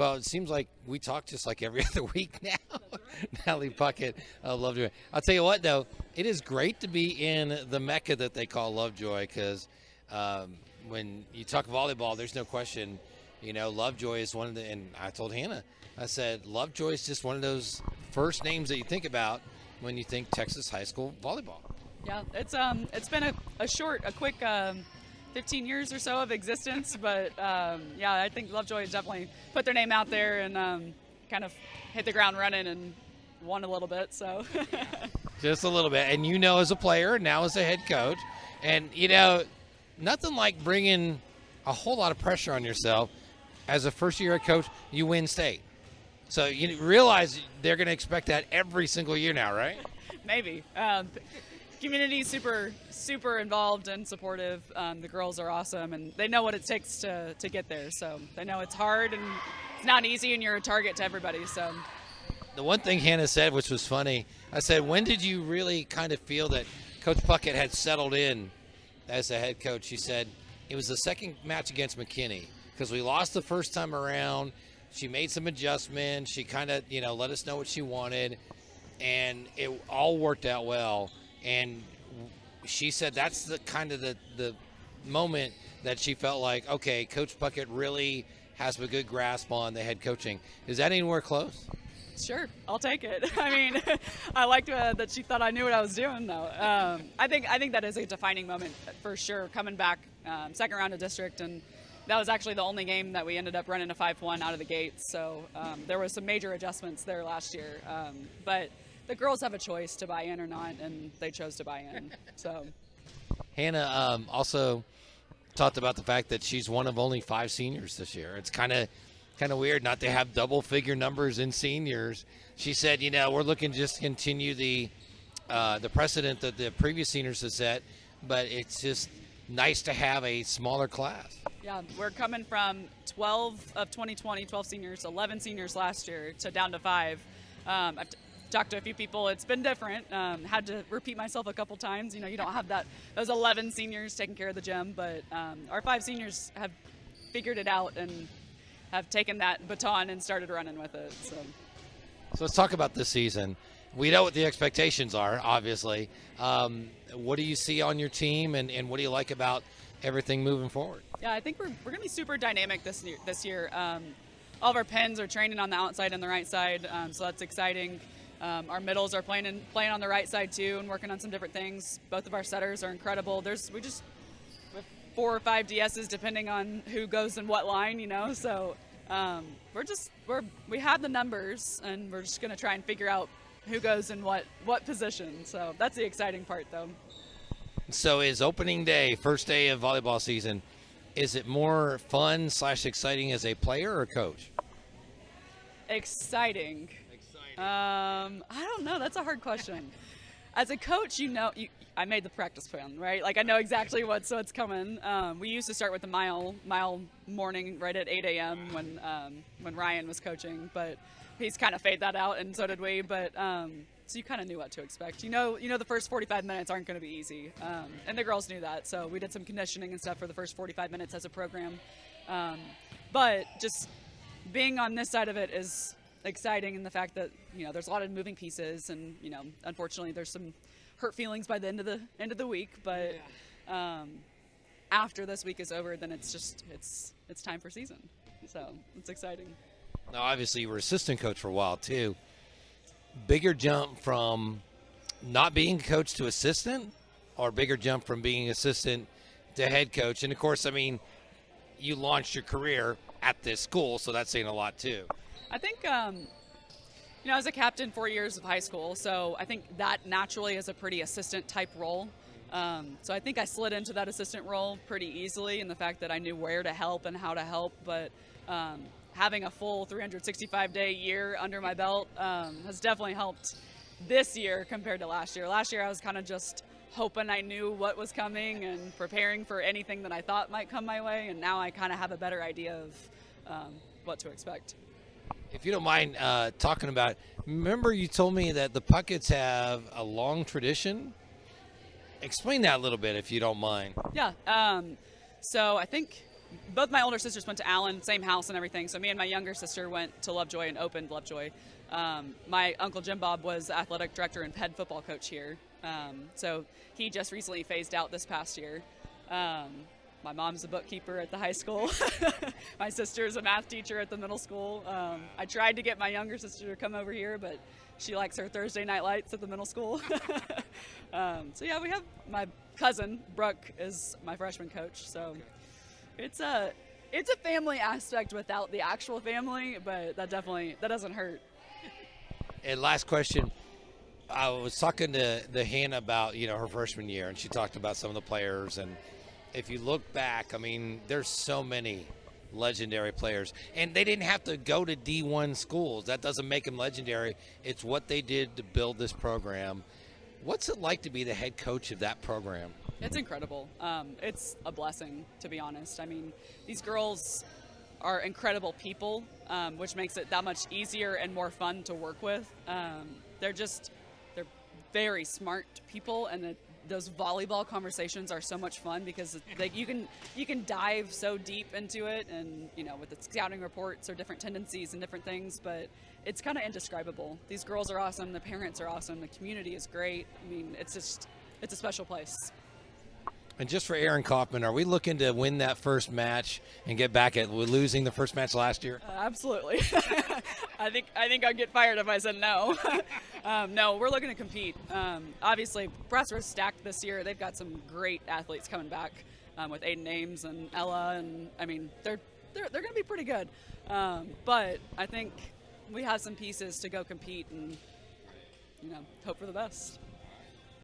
Well, it seems like we talk just like every other week now. Natalie Puckett of Lovejoy. I'll tell you what, though, it is great to be in the mecca that they call Lovejoy because when you talk volleyball, there's no question, Lovejoy is one of the, and I told Hannah, I said, Lovejoy is just one of those first names that you think about when you think Texas high school volleyball. Yeah, it's been a quick 15 years or so of existence, but yeah, I think Lovejoy has definitely put their name out there and kind of hit the ground running and won a little bit. So just a little bit, and as a player, now as a head coach, and nothing like bringing a whole lot of pressure on yourself as a first-year head coach. You win state, so you realize they're going to expect that every single year now, right? Maybe. Community super involved and supportive. The girls are awesome, and they know what it takes to get there. So they know it's hard and it's not easy, and you're a target to everybody. So the one thing Hannah said, which was funny, I said, when did you really kind of feel that Coach Puckett had settled in as a head coach? She said it was the second match against McKinney because we lost the first time around. She made some adjustments. She kind of let us know what she wanted, and it all worked out well. And she said that's the kind of the moment that she felt like, okay, Coach Puckett really has a good grasp on the head coaching. Is that anywhere close? Sure, I'll take it. I mean, I liked that she thought I knew what I was doing, though. I think that is a defining moment for sure. Coming back, second round of district, and that was actually the only game that we ended up running a 5-1 out of the gates. So there was some major adjustments there last year, but the girls have a choice to buy in or not, and they chose to buy in. So Hannah also talked about the fact that she's one of only 5 seniors this year. It's kind of weird not to have double-figure numbers in seniors. She said, we're looking to just continue the precedent that the previous seniors have set, but it's just nice to have a smaller class. Yeah, we're coming from 12 of 2020, 12 seniors, 11 seniors last year, to down to 5. I've talked to a few people. It's been different. Had to repeat myself a couple times. You don't have those 11 seniors taking care of the gym, but our 5 seniors have figured it out and have taken that baton and started running with it. So let's talk about this season. We know what the expectations are, obviously. What do you see on your team, and what do you like about everything moving forward? Yeah, I think we're going to be super dynamic this year. All of our pins are training on the outside and the right side, so that's exciting. Our middles are playing on the right side too and working on some different things. Both of our setters are incredible. We just have 4 or 5 DSs depending on who goes in what line, So we have the numbers, and we're just going to try and figure out who goes in what position. So that's the exciting part, though. So is opening day, first day of volleyball season, is it more fun / exciting as a player or coach? Exciting. I don't know. That's a hard question. As a coach, I made the practice plan, right? Like I know exactly what's coming. We used to start with the mile morning right at 8 a.m. when Ryan was coaching, but he's kind of faded that out, and so did we. But so you kind of knew what to expect. The first 45 minutes aren't going to be easy, and the girls knew that. So we did some conditioning and stuff for the first 45 minutes as a program. But just being on this side of it is exciting in the fact that there's a lot of moving pieces, and unfortunately there's some hurt feelings by the end of the week, but after this week is over, then it's time for season, so it's exciting. Now obviously you were assistant coach for a while too. Bigger jump from not being coach to assistant, or bigger jump from being assistant to head coach? And of course, I mean, you launched your career at this school, so that's saying a lot too. I think, I was a captain 4 years of high school, so I think that naturally is a pretty assistant-type role. So I think I slid into that assistant role pretty easily in the fact that I knew where to help and how to help, but having a full 365-day year under my belt has definitely helped this year compared to last year. Last year I was kind of just hoping I knew what was coming and preparing for anything that I thought might come my way, and now I kind of have a better idea of what to expect. If you don't mind talking about, remember you told me that the Pucketts have a long tradition? Explain that a little bit if you don't mind. Yeah. So I think both my older sisters went to Allen, same house and everything. So me and my younger sister went to Lovejoy and opened Lovejoy. My uncle Jim Bob was the athletic director and head football coach here. So he just recently phased out this past year. My mom's a bookkeeper at the high school. My sister's a math teacher at the middle school. I tried to get my younger sister to come over here, but she likes her Thursday night lights at the middle school. So yeah, we have my cousin Brooke is my freshman coach. So it's a family aspect without the actual family, but that doesn't hurt. And last question. I was talking to Hannah about, her freshman year, and she talked about some of the players. And if you look back, I mean, there's so many legendary players. And they didn't have to go to D1 schools. That doesn't make them legendary. It's what they did to build this program. What's it like to be the head coach of that program? It's incredible. It's a blessing, to be honest. I mean, these girls are incredible people, which makes it that much easier and more fun to work with. They're very smart people, and those volleyball conversations are so much fun because you can dive so deep into it, and with the scouting reports or different tendencies and different things, but it's kind of indescribable. These girls are awesome, the parents are awesome, the community is great. I mean, it's a special place. And just for Aaron Kaufman, are we looking to win that first match and get back at losing the first match last year? Absolutely. I think I'd get fired if I said no. No, we're looking to compete. Obviously, Breast was stacked this year. They've got some great athletes coming back with Aiden Ames and Ella, and I mean they're going to be pretty good. But I think we have some pieces to go compete and hope for the best.